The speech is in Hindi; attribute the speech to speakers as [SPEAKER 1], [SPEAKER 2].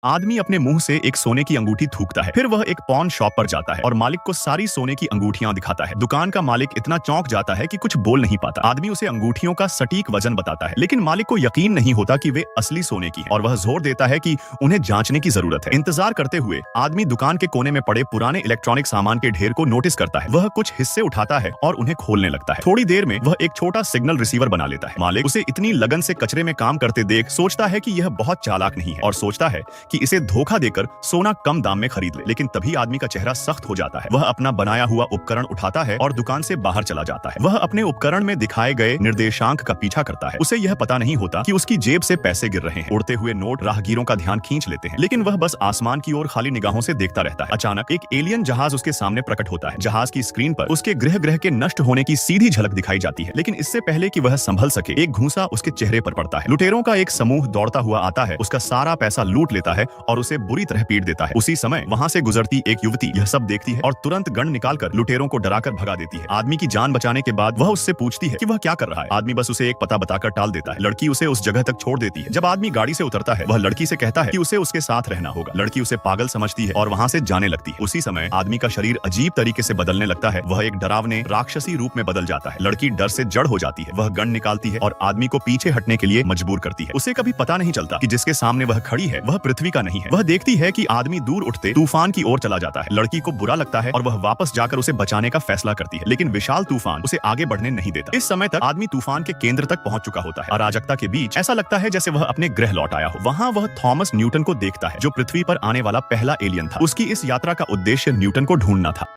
[SPEAKER 1] आदमी अपने मुंह से एक सोने की अंगूठी थूकता है, फिर वह एक पॉन शॉप पर जाता है और मालिक को सारी सोने की अंगूठियां दिखाता है। दुकान का मालिक इतना चौंक जाता है कि कुछ बोल नहीं पाता। आदमी उसे अंगूठियों का सटीक वजन बताता है, लेकिन मालिक को यकीन नहीं होता कि वे असली सोने की हैं और वह जोर देता है कि उन्हें जांचने की जरूरत है। इंतजार करते हुए आदमी दुकान के कोने में पड़े पुराने इलेक्ट्रॉनिक सामान के ढेर को नोटिस करता है। वह कुछ हिस्से उठाता है और उन्हें खोलने लगता है। थोड़ी देर में वह एक छोटा सिग्नल रिसीवर बना लेता है। मालिक उसे इतनी लगन से कचरे में काम करते देख सोचता है कि यह बहुत चालाक नहीं है और सोचता है कि इसे धोखा देकर सोना कम दाम में खरीद ले। लेकिन तभी आदमी का चेहरा सख्त हो जाता है। वह अपना बनाया हुआ उपकरण उठाता है और दुकान से बाहर चला जाता है। वह अपने उपकरण में दिखाए गए निर्देशांक का पीछा करता है। उसे यह पता नहीं होता कि उसकी जेब से पैसे गिर रहे हैं। उड़ते हुए नोट राहगीरों का ध्यान खींच लेते हैं, लेकिन वह बस आसमान की ओर खाली निगाहों से देखता रहता है। अचानक एक एलियन जहाज उसके सामने प्रकट होता है। जहाज की स्क्रीन पर उसके गृह के नष्ट होने की सीधी झलक दिखाई जाती है, लेकिन इससे पहले कि वह संभल सके एक घूंसा उसके चेहरे पर पड़ता है। लुटेरों का एक समूह दौड़ता हुआ आता है, उसका सारा पैसा लूट लेता है और उसे बुरी तरह पीट देता है। उसी समय वहां से गुजरती एक युवती यह सब देखती है और तुरंत गन निकालकर लुटेरों को डराकर भगा देती है। आदमी की जान बचाने के बाद वह उससे पूछती है कि वह क्या कर रहा है। आदमी बस उसे एक पता बताकर टाल देता है। लड़की उसे उस जगह तक छोड़ देती है। जब आदमी गाड़ी से उतरता है, वह लड़की से कहता है कि उसे उसके साथ रहना होगा। लड़की उसे पागल समझती है और वहां से जाने लगती है। उसी समय आदमी का शरीर अजीब तरीके से बदलने लगता है। वह एक डरावने राक्षसी रूप में बदल जाता है। लड़की डर से जड़ हो जाती है। वह गन निकालती है और आदमी को पीछे हटने के लिए मजबूर करती है। उसे कभी पता नहीं चलता कि जिसके सामने वह खड़ी है वह पृथ्वी का नहीं है। वह देखती है कि आदमी दूर उठते तूफान की ओर चला जाता है। लड़की को बुरा लगता है और वह वापस जाकर उसे बचाने का फैसला करती है, लेकिन विशाल तूफान उसे आगे बढ़ने नहीं देता। इस समय तक आदमी तूफान के केंद्र तक पहुंच चुका होता है। अराजकता के बीच ऐसा लगता है जैसे वह अपने ग्रह लौट आया हो। वहां वह थॉमस न्यूटन को देखता है, जो पृथ्वी पर आने वाला पहला एलियन था। उसकी इस यात्रा का उद्देश्य न्यूटन को ढूंढना था।